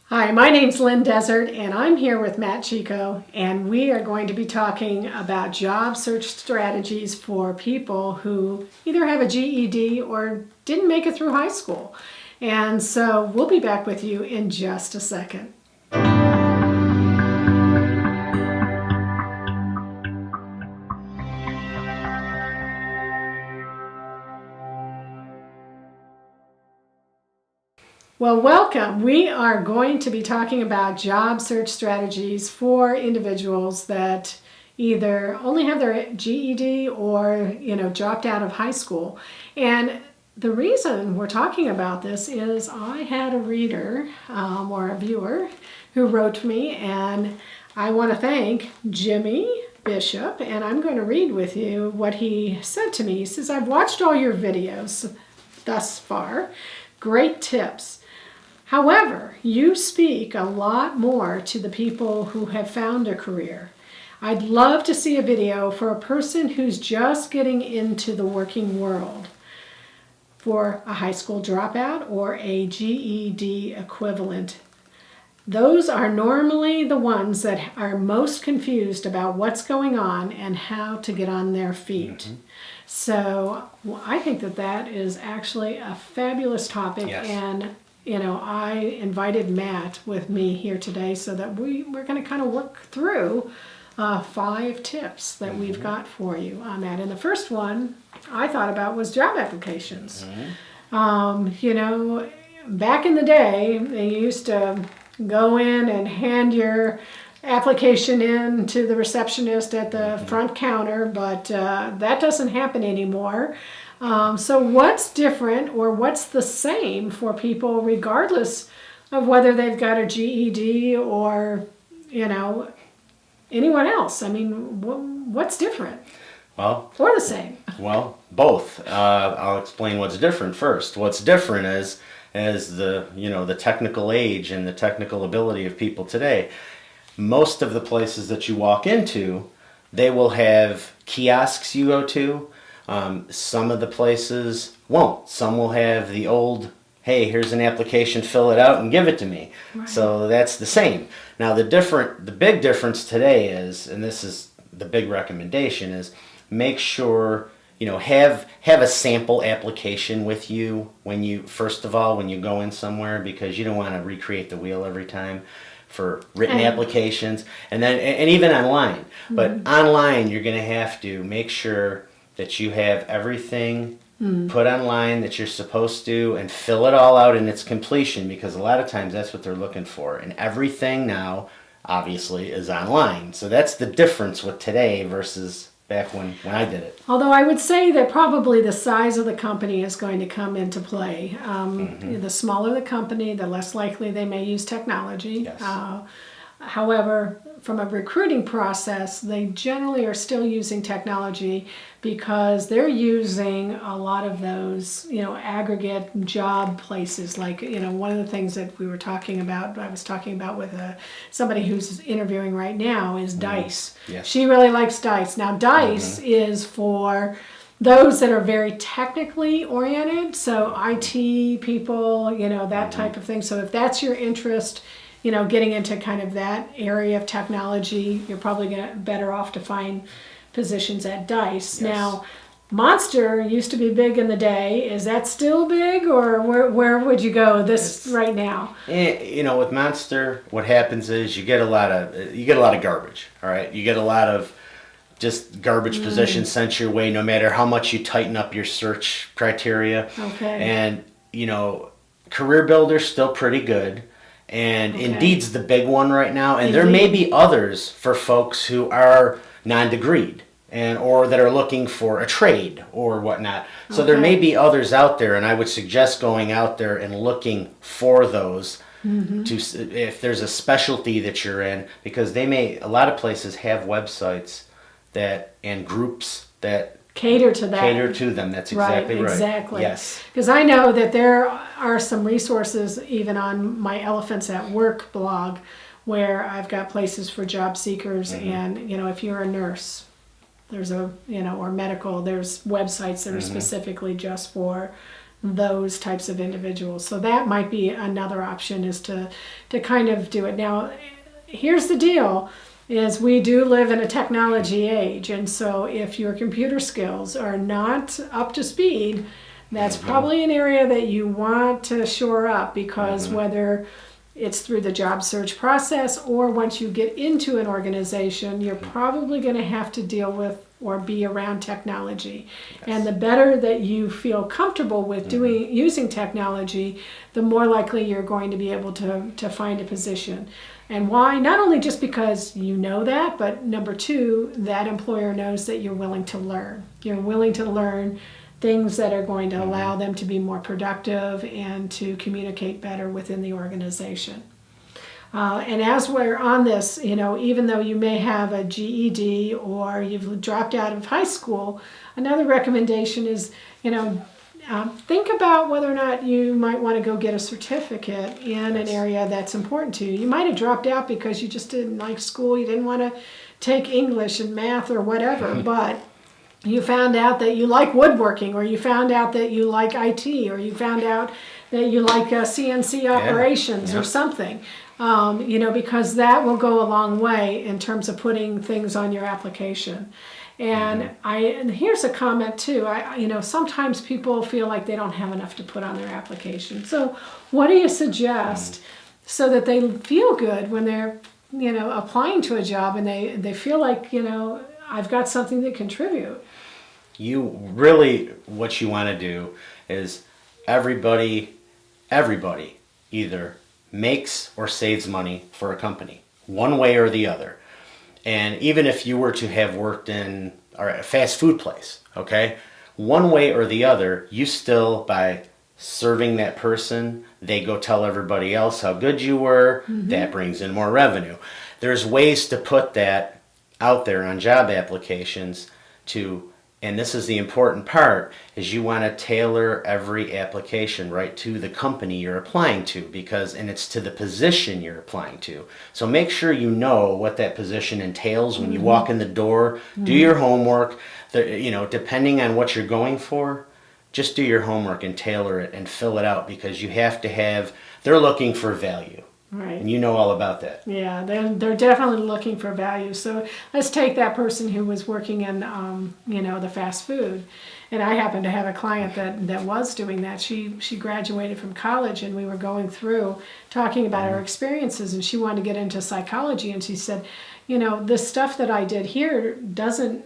Hi, my name's Lynn Desert, and I'm here with Matt Chico, and we are going to be talking about job search strategies for people who either have a GED or didn't make it through high school. And so we'll be back with you in just a second. Well, welcome. We are going to be talking about job search strategies for individuals that either only have their GED or, dropped out of high school. And the reason we're talking about this is I had a reader or a viewer who wrote me, and I want to thank Jimmy Bishop, and I'm going to read with you what he said to me. He says, "I've watched all your videos thus far. Great tips. However, you speak a lot more to the people who have found a career. I'd love to see a video for a person who's just getting into the working world, for a high school dropout or a GED equivalent. Those are normally the ones that are most confused about what's going on and how to get on their feet." Mm-hmm. So I think that is actually a fabulous topic. Yes. And I invited Matt with me here today so that we're going to kind of work through 5 tips that we've got for you on that. And the first one I thought about was job applications. Back in the day, they used to go in and hand your application in to the receptionist at the front counter, but that doesn't happen anymore. So what's different or what's the same for people regardless of whether they've got a GED or, anyone else? I mean, what's different? Well, or the same? Well, both. I'll explain what's different first. What's different is the technical age and the technical ability of people today. Most of the places that you walk into, they will have kiosks you go to. Some of the places won't. Some will have the old, hey, here's an application, fill it out and give it to me. Right. So that's the same. Now the big difference today is, and this is the big recommendation, is make sure have a sample application with you when you go in somewhere, because you don't want to recreate the wheel every time for written applications, and even online. Mm-hmm. But online you're going to have to make sure that you have everything put online that you're supposed to, and fill it all out in its completion, because a lot of times that's what they're looking for. And everything now, obviously, is online. So that's the difference with today versus back when I did it. Although I would say that probably the size of the company is going to come into play. The smaller the company, the less likely they may use technology. Yes. However, from a recruiting process, they generally are still using technology because they're using a lot of those, aggregate job places. Like, one of the things that I was talking about with somebody who's interviewing right now is Dice. Yes. She really likes Dice. Now, Dice is for those that are very technically oriented, so IT people, that type of thing. So if that's your interest, getting into kind of that area of technology, you're probably better off to find positions at Dice. Yes. Now, Monster used to be big in the day. Is that still big, or where would you go right now? With Monster, what happens is you get a lot of garbage. All right, you get a lot of just garbage positions sent your way, no matter how much you tighten up your search criteria. Okay. And Career Builder's still pretty good. And Indeed's the big one right now, and there may be others for folks who are non-degreed or that are looking for a trade or whatnot. So there may be others out there, and I would suggest going out there and looking for those if there's a specialty that you're in, because a lot of places have websites and groups that cater to that. Cater to them. That's exactly right. Exactly. Yes. Because I know that there are some resources even on my Elephants at Work blog where I've got places for job seekers, and if you're a nurse, there's or medical, there's websites that are specifically just for those types of individuals. So that might be another option, is to kind of do it. Now, here's the deal, is we do live in a technology age, and so if your computer skills are not up to speed, that's probably an area that you want to shore up, because whether it's through the job search process or once you get into an organization, you're probably going to have to deal with or be around technology. Yes. And the better that you feel comfortable with using technology, the more likely you're going to be able to find a position. And why? Not only just because you know that, but number two, that employer knows that you're willing to learn. You're willing to learn things that are going to allow them to be more productive and to communicate better within the organization. And as we're on this, even though you may have a GED or you've dropped out of high school, another recommendation is, think about whether or not you might want to go get a certificate in an area that's important to you. You might have dropped out because you just didn't like school, you didn't want to take English and math or whatever, but you found out that you like woodworking, or you found out that you like IT, or you found out that you like CNC operations or something, because that will go a long way in terms of putting things on your application. And here's a comment too. Sometimes people feel like they don't have enough to put on their application. So what do you suggest so that they feel good when they're, applying to a job, and they feel like, I've got something to contribute? What you want to do is everybody either makes or saves money for a company, one way or the other. And even if you were to have worked in a fast food place, okay, one way or the other, you still, by serving that person, they go tell everybody else how good you were. That brings in more revenue. There's ways to put that out there on job applications and this is the important part, is you want to tailor every application right to the company you're applying to, and it's to the position you're applying to. So make sure you know what that position entails when you walk in the door. Do your homework. Depending on what you're going for, just do your homework and tailor it and fill it out, because they're looking for value. Right. And you know all about that. Yeah, they're definitely looking for value. So let's take that person who was working in, the fast food. And I happen to have a client that was doing that. She graduated from college, and we were going through talking about her experiences, and she wanted to get into psychology. And she said, the stuff that I did here doesn't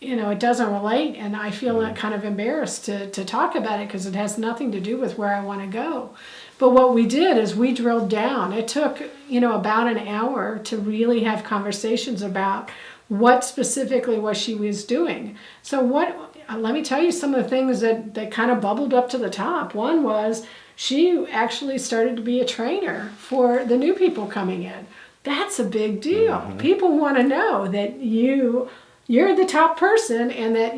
relate, and I feel kind of embarrassed to talk about it because it has nothing to do with where I want to go. But what we did is we drilled down. It took, about an hour to really have conversations about what specifically was she was doing. So let me tell you some of the things that kind of bubbled up to the top. One was she actually started to be a trainer for the new people coming in. That's a big deal. People want to know that you're the top person, and that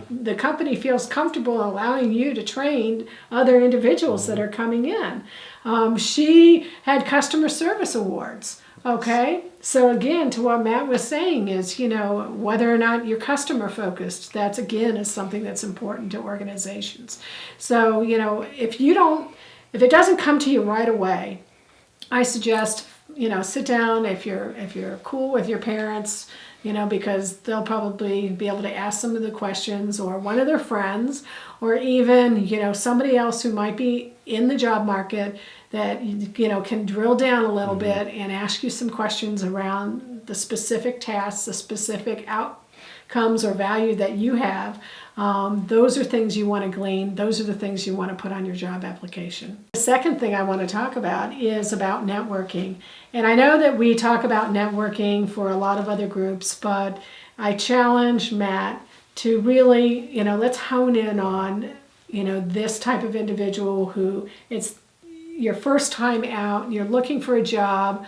the company feels comfortable allowing you to train other individuals that are coming in. She had customer service awards. Okay, so again, to what Matt was saying is, whether or not you're customer focused, that's again is something that's important to organizations. So if it doesn't come to you right away, I suggest sit down if you're cool with your parents. Because they'll probably be able to ask some of the questions, or one of their friends, or even, somebody else who might be in the job market that, can drill down a little bit and ask you some questions around the specific tasks, the specific outcomes or value that you have. Those are things you want to glean. Those are the things you want to put on your job application. The second thing I want to talk about is about networking. And I know that we talk about networking for a lot of other groups, but I challenge Matt to really, let's hone in on, this type of individual who it's your first time out, you're looking for a job.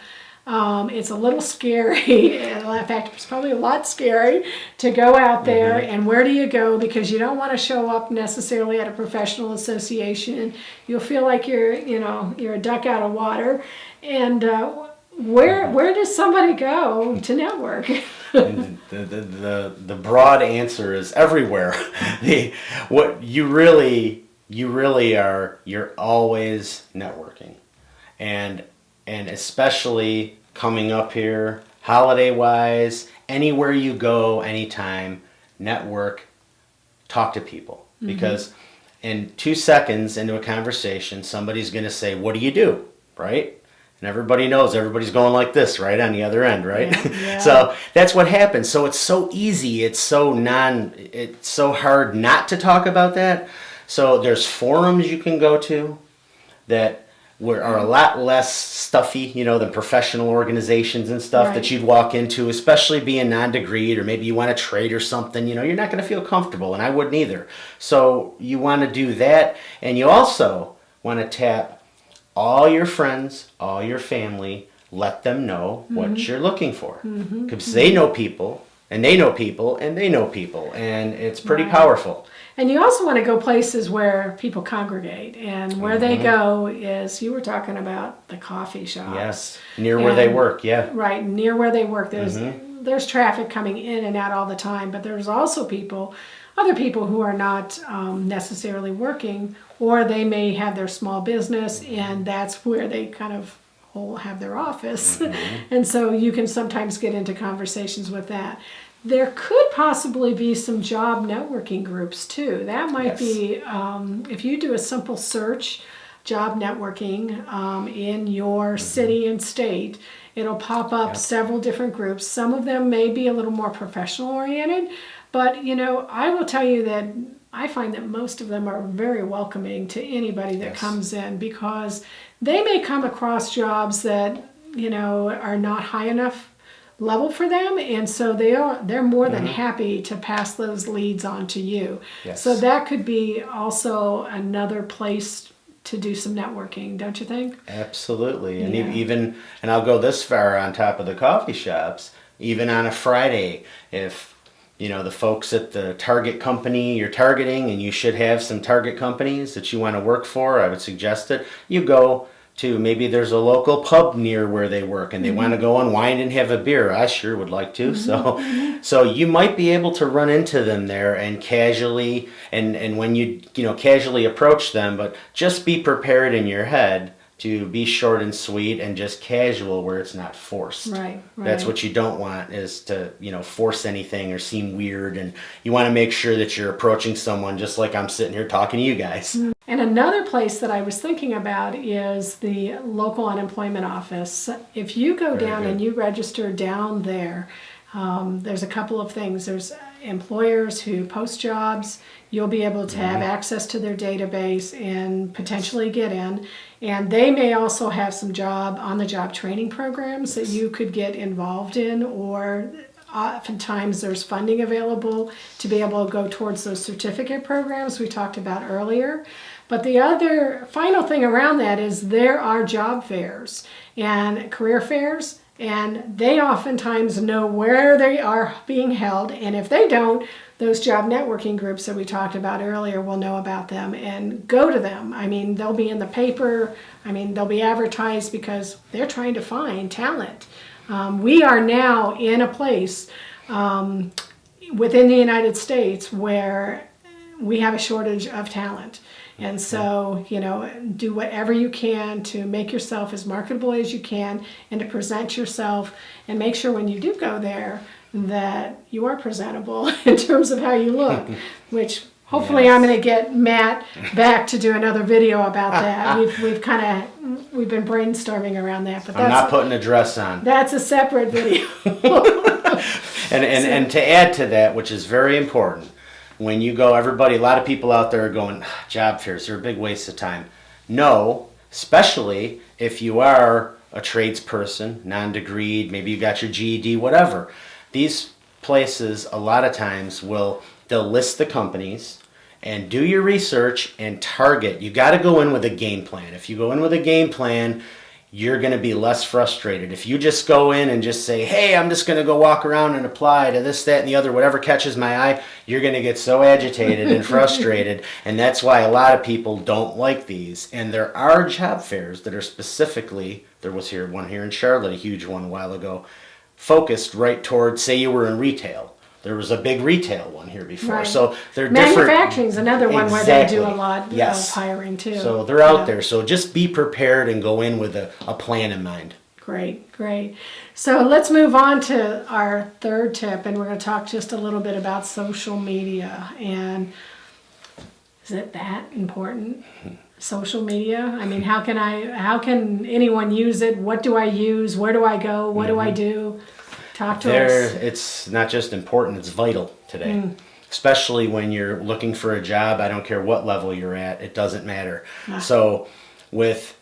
It's a little scary. In fact, it's probably a lot scary to go out there. And where do you go? Because you don't want to show up necessarily at a professional association. You'll feel like you're a duck out of water. And where does somebody go to network? The broad answer is everywhere. What you really you really are, you're always networking. And especially coming up here, holiday wise, anywhere you go, anytime, network, talk to people. Because in 2 seconds into a conversation, somebody's going to say, "What do you do?" Right? And everybody knows, everybody's going like this, right, on the other end, right? Yeah. So that's what happens. So it's so easy. It's so hard not to talk about that. So there's forums you can go to that are a lot less stuffy, than professional organizations and stuff Right. that you'd walk into, especially being non-degreed, or maybe you want to trade or something. You're not going to feel comfortable, and I wouldn't either. So you want to do that, and you also want to tap all your friends, all your family, let them know what you're looking for. Because they know people, and they know people, and they know people, and it's pretty Right. powerful. And you also want to go places where people congregate, and where they go is, you were talking about the coffee shops. Yes, near where they work, yeah. Right, near where they work. There's traffic coming in and out all the time, but there's also other people who are not necessarily working, or they may have their small business, and that's where they kind of have their office. And so you can sometimes get into conversations with that. There could possibly be some job networking groups too. That might be, if you do a simple search, job networking in your city and state, it'll pop up several different groups. Some of them may be a little more professional oriented, but I will tell you that I find that most of them are very welcoming to anybody that comes in, because they may come across jobs that are not high enough level for them, and so they're more than happy to pass those leads on to you. So that could be also another place to do some networking, don't you think? Absolutely. And even, and I'll go this far on top of the coffee shops, even on a Friday, if the folks at the target company you're targeting, and you should have some target companies that you want to work for, I would suggest that you go to, maybe there's a local pub near where they work, and they want to go unwind and have a beer. I sure would like to. So you might be able to run into them there, and casually, and when you casually approach them, but just be prepared in your head to be short and sweet and just casual, where it's not forced. Right. That's what you don't want, is to force anything or seem weird, and you want to make sure that you're approaching someone just like I'm sitting here talking to you guys. And another place that I was thinking about is the local unemployment office. If you go down and you register down there, there's a couple of things. There's employers who post jobs. You'll be able to have access to their database and potentially get in. And they may also have some on-the-job training programs that you could get involved in, or oftentimes there's funding available to be able to go towards those certificate programs we talked about earlier. But the other final thing around that is there are job fairs and career fairs, and they oftentimes know where they are being held. And if they don't, those job networking groups that we talked about earlier will know about them and go to them. I mean, they'll be in the paper. I mean, they'll be advertised, because they're trying to find talent. We are now in a place within the United States where we have a shortage of talent. And so, do whatever you can to make yourself as marketable as you can, and to present yourself, and make sure when you do go there that you are presentable in terms of how you look, which hopefully I'm going to get Matt back to do another video about that. We've been brainstorming around that, but I'm not putting a dress on. That's a separate video. And to add to that, which is very important, when you go, a lot of people out there are going, job fairs, they're a big waste of time. No, especially if you are a tradesperson, non-degreed, maybe you got your GED, whatever. These places, a lot of times, they'll list the companies and do your research and target. You got to go in with a game plan. If you go in with a game plan, you're going to be less frustrated. If you just go in and just say, hey, I'm just going to go walk around and apply to this, that, and the other, whatever catches my eye, you're going to get so agitated and frustrated. And that's why a lot of people don't like these. And there are job fairs that are specifically, there was one here in Charlotte, a huge one a while ago, focused right towards, say you were in retail, There was a big retail one here before. Right. So they're different. Manufacturing's another one where they do a lot Yes. of hiring too. So they're out there. So just be prepared and go in with a plan in mind. Great, great. So let's move on to our third tip, and we're going to talk just a little bit about social media. And is it that important? Social media? I mean, how can anyone use it? What do I use? Where do I go? What do I do? Talk to us. It's not just important, it's vital today. Especially when you're looking for a job. I don't care what level you're at, it doesn't matter. So with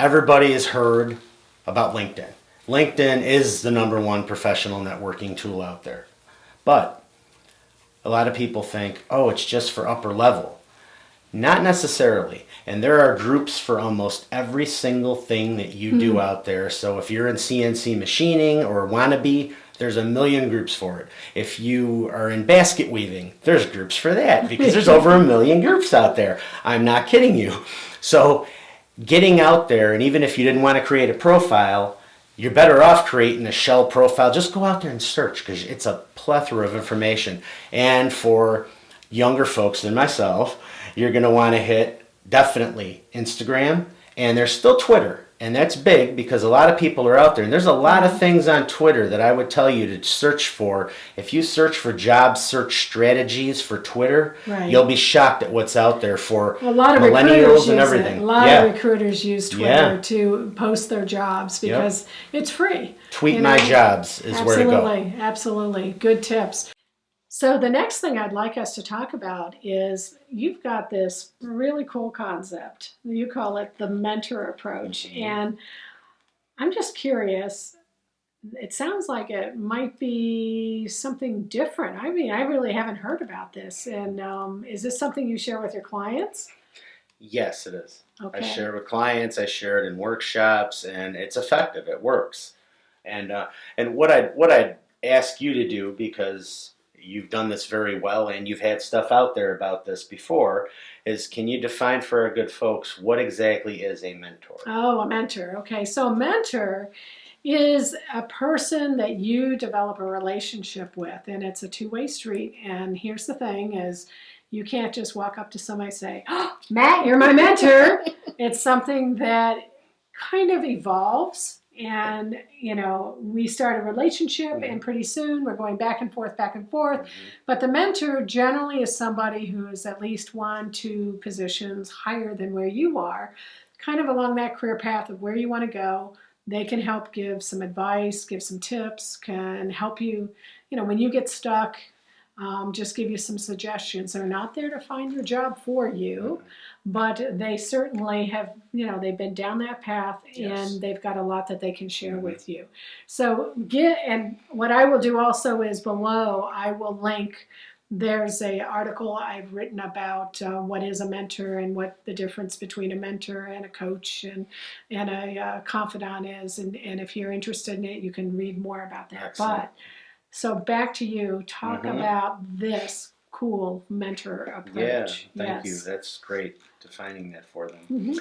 everybody has heard about LinkedIn. LinkedIn is the #1 professional networking tool out there. But a lot of people think, oh, it's just for upper level. Not necessarily. And there are groups for almost every single thing that you do out there. So if you're in CNC machining or wannabe, there's a million groups for it. If you are in basket weaving, there's groups for that because there's over a million groups out there. I'm not kidding you. So getting out there, and even if you didn't want to create a profile, you're better off creating a shell profile. Just go out there and search because it's a plethora of information. And for younger folks than myself, you're going to want to hit definitely Instagram, and there's still Twitter, and that's big because a lot of people are out there, and there's a lot of things on Twitter that I would tell you to search for. If you search for job search strategies for Twitter, you'll be shocked at what's out there for a lot of millennials and everything. A lot of recruiters use Twitter to post their jobs because it's free. Tweet my jobs is where to go. Absolutely. Good tips. So the next thing I'd like us to talk about is you've got this really cool concept. You call it the mentor approach. And I'm just curious, it sounds like it might be something different. I mean, I really haven't heard about this. And is this something you share with your clients? Yes, it is. Okay. I share it with clients, I share it in workshops, and it's effective. It works. And what I'd ask you to do, because you've done this very well and you've had stuff out there about this before, is can you define for our good folks what exactly is a mentor? Oh, a mentor. Okay, so a mentor is a person that you develop a relationship with, and it's a two-way street. And here's the thing is you can't just walk up to somebody and say, oh, Matt, you're my mentor. It's something that kind of evolves. And, we start a relationship and pretty soon we're going back and forth. But the mentor generally is somebody who is at least 1-2 positions higher than where you are, kind of along that career path of where you want to go. They can help give some advice, give some tips, can help you, when you get stuck, just give you some suggestions. They're not there to find your job for you, but they certainly have, they've been down that path and they've got a lot that they can share with you. So and what I will do also is below, I will link, there's an article I've written about what is a mentor and what the difference between a mentor and a coach and a confidant is. And if you're interested in it, you can read more about that. Excellent. But so back to you. Talk about this cool mentor approach. Yeah, thank you. That's great defining that for them.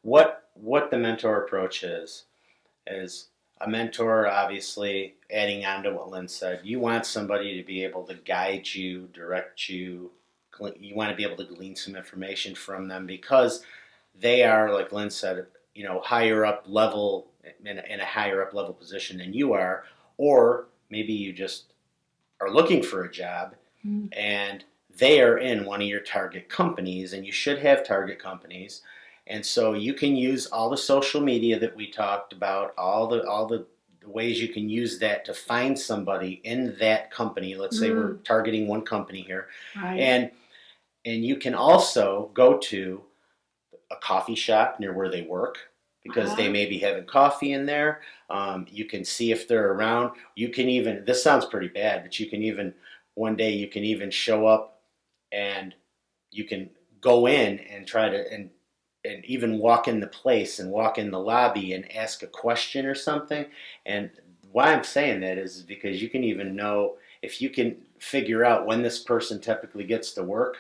What the mentor approach is a mentor, obviously, adding on to what Lynn said, you want somebody to be able to guide you, direct you. You want to be able to glean some information from them because they are, like Lynn said, higher up level, in a higher up level position than you are, or maybe you just are looking for a job and they are in one of your target companies, and you should have target companies. And so you can use all the social media that we talked about, all the ways you can use that to find somebody in that company. Let's say we're targeting one company here. Right. And you can also go to a coffee shop near where they work, because they may be having coffee in there. You can see if they're around. You can even, this sounds pretty bad, but you can even, one day you can even show up and you can go in and try to, and even walk in the place and walk in the lobby and ask a question or something. And why I'm saying that is because you can even know, if you can figure out when this person typically gets to work,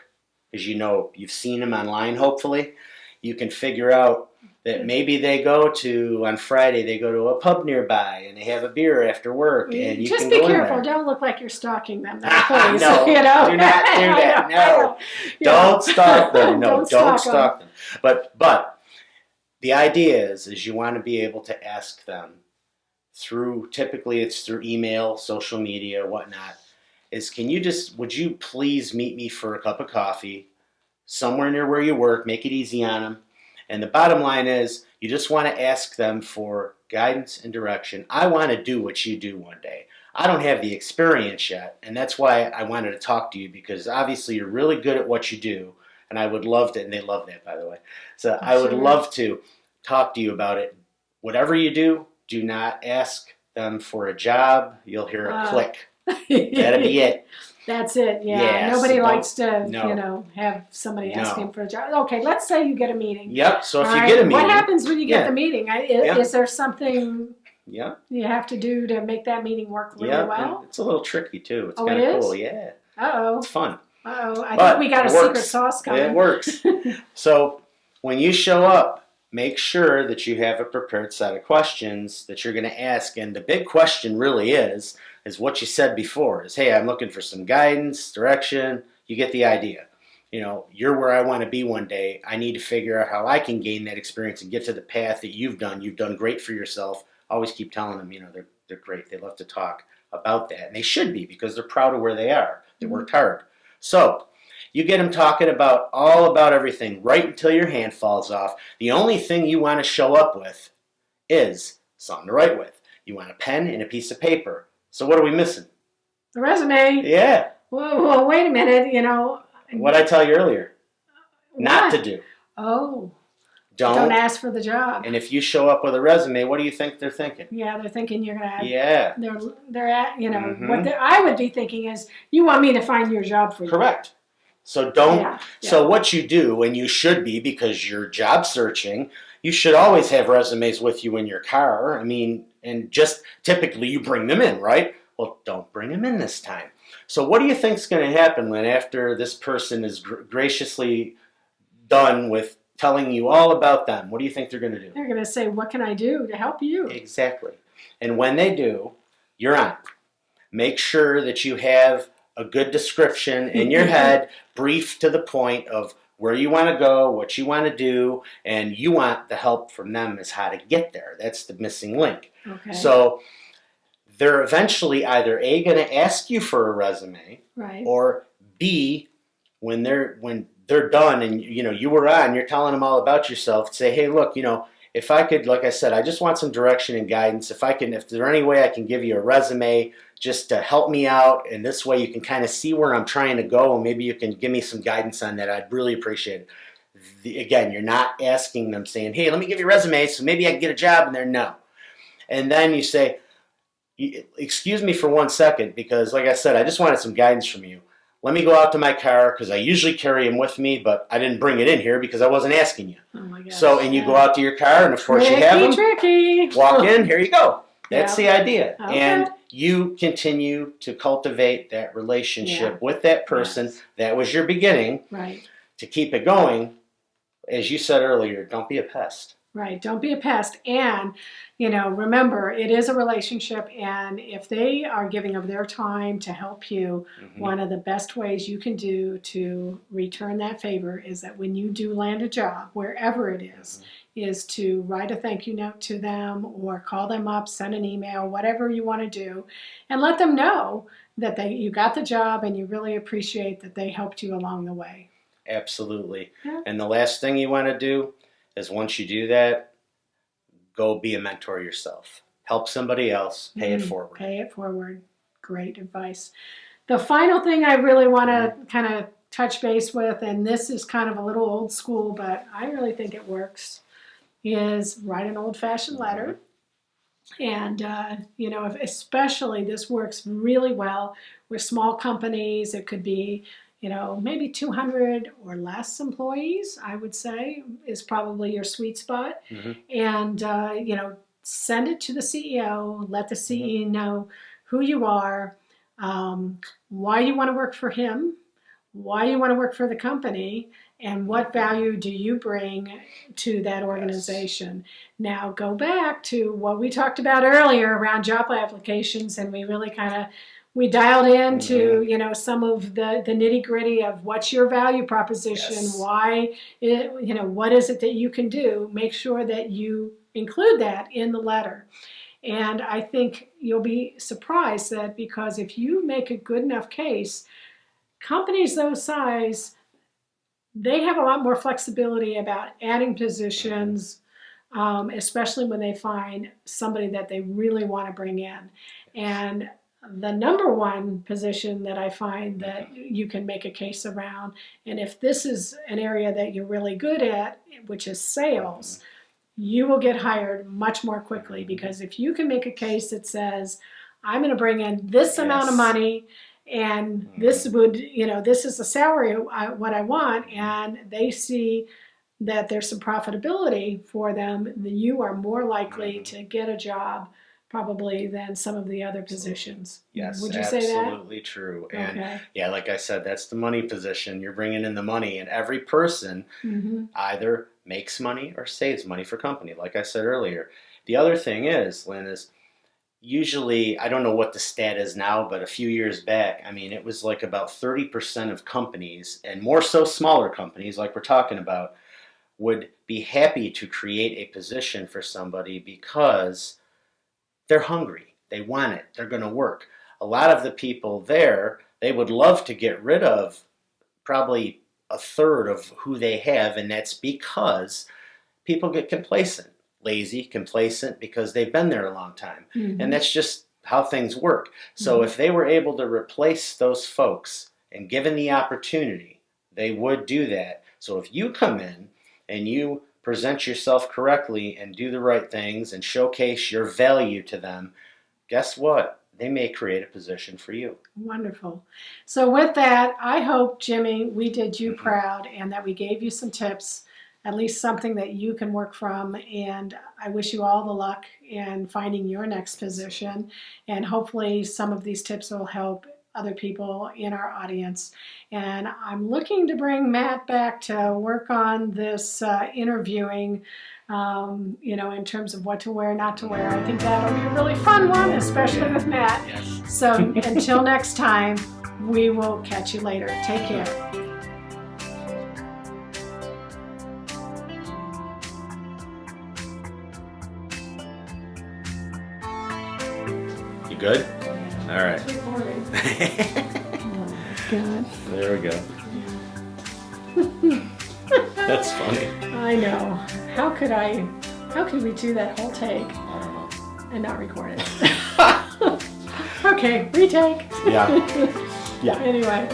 because you've seen them online hopefully, you can figure out that maybe they go to on Friday. They go to a pub nearby and they have a beer after work, and you Just can be go in careful. there. Don't look like you're stalking them, though, please. No, You know? do not do that. I know. No, don't stalk them. No, don't stalk stalk them. But the idea is you want to be able to ask them typically it's through email, social media, whatnot. Would you please meet me for a cup of coffee somewhere near where you work? Make it easy on them. And the bottom line is, you just want to ask them for guidance and direction. I want to do what you do one day. I don't have the experience yet, and that's why I wanted to talk to you, because obviously you're really good at what you do, and I would love to, and they love that, by the way. So I would love to talk to you about it. Whatever you do not ask them for a job. You'll hear a click. That'll be it. That's it, yeah. Yes, Nobody likes to, have somebody asking for a job. Okay, let's say you get a meeting. Yep, so if you get a meeting. What happens when you get the meeting? Is there something you have to do to make that meeting work really well? It's a little tricky, too. It's kind it of is? cool, yeah. Uh-oh. It's fun. Uh-oh, I think we got a secret sauce coming. It works. So when you show up, make sure that you have a prepared set of questions that you're going to ask. And the big question really is what you said before, is, hey, I'm looking for some guidance, direction. You get the idea. You're where I want to be one day. I need to figure out how I can gain that experience and get to the path that you've done. You've done great for yourself. Always keep telling them, they're great. They love to talk about that. And they should be, because they're proud of where they are. They worked hard. So you get them talking about everything right until your hand falls off. The only thing you want to show up with is something to write with. You want a pen and a piece of paper. So what are we missing? The resume. Yeah. Well, wait a minute, What I tell you earlier. Not to do. Oh. Don't ask for the job. And if you show up with a resume, what do you think they're thinking? Yeah, they're thinking you're going to have... Yeah. They're at, what I would be thinking is, you want me to find your job for you. Correct. So So what you do, and you should be, because you're job searching, you should always have resumes with you in your car. And just typically you bring them in, right? Well, don't bring them in this time. So what do you think's going to happen, Lynn, after this person is graciously done with telling you all about them? What do you think they're going to do? They're going to say, what can I do to help you? Exactly. And when they do, you're on. Make sure that you have a good description in your head, brief to the point of where you want to go, what you want to do, and you want the help from them is how to get there. That's the missing link. Okay. So they're eventually either A, going to ask you for a resume, right, or B, when they're done and you were on, you're telling them all about yourself, say, hey, look, if I could, like I said, I just want some direction and guidance. If there's any way I can give you a resume just to help me out, and this way you can kind of see where I'm trying to go, and maybe you can give me some guidance on that, I'd really appreciate it. Again, you're not asking them, saying, hey, let me give you a resume so maybe I can get a job, and they're no. And then you say, excuse me for 1 second, because like I said, I just wanted some guidance from you. Let me go out to my car, because I usually carry them with me, but I didn't bring it in here because I wasn't asking you. Oh my gosh. So, and you go out to your car, and of course you have them. Tricky. Walk in, here you go. That's the idea. Okay. And you continue to cultivate that relationship with that person. Yes. That was your beginning. Right. To keep it going, as you said earlier, don't be a pest. Right. Don't be a pest. And, remember, it is a relationship. And if they are giving of their time to help you, one of the best ways you can do to return that favor is that when you do land a job, wherever it is to write a thank you note to them or call them up, send an email, whatever you want to do, and let them know that you got the job and you really appreciate that they helped you along the way. Absolutely. Yeah. And the last thing you want to do is, once you do that, go be a mentor yourself. Help somebody else. Pay it forward. Pay it forward. Great advice. The final thing I really want to kind of touch base with, and this is kind of a little old school, but I really think it works, is write an old-fashioned letter. And, especially this works really well with small companies. It could be maybe 200 or less employees, I would say, is probably your sweet spot. And, send it to the CEO, let the CEO know who you are, why you want to work for him, why you want to work for the company, and what value do you bring to that organization? Now go back to what we talked about earlier around job applications, and we really we dialed into some of the nitty gritty of what's your value proposition, why what is it that you can do. Make sure that you include that in the letter. And I think you'll be surprised that because if you make a good enough case, companies those size, they have a lot more flexibility about adding positions, especially when they find somebody that they really want to bring in. And the number one position that I find that you can make a case around, and if this is an area that you're really good at, which is sales, you will get hired much more quickly, because if you can make a case that says, I'm going to bring in this amount of money, and this would, this is the salary what I want, and they see that there's some profitability for them, then you are more likely to get a job probably than some of the other positions. Yes, would you say that? Absolutely true. And like I said, that's the money position. You're bringing in the money, and every person either makes money or saves money for company, like I said earlier. The other thing is, Lynn, is usually, I don't know what the stat is now, but a few years back, I mean, it was like about 30% of companies, and more so smaller companies like we're talking about, would be happy to create a position for somebody because they're hungry. They want it. They're going to work. A lot of the people there, they would love to get rid of probably a third of who they have, and that's because people get complacent. Lazy, complacent, because they've been there a long time. And that's just how things work. So if they were able to replace those folks and given the opportunity, they would do that. So if you come in and you present yourself correctly and do the right things and showcase your value to them, guess what? They may create a position for you. Wonderful. So with that, I hope, Jimmy, we did you proud, and that we gave you some tips, at least something that you can work from. And I wish you all the luck in finding your next position. And hopefully some of these tips will help other people in our audience. And I'm looking to bring Matt back to work on this interviewing, in terms of what to wear, not to wear. I think that'll be a really fun one, especially with Matt. Yes. So until next time, we will catch you later. Take care. You good? All right. Oh my God. There we go. That's funny. I know. How could we do that whole take I don't know. and not record it? Okay, retake. Yeah. Yeah. Anyway.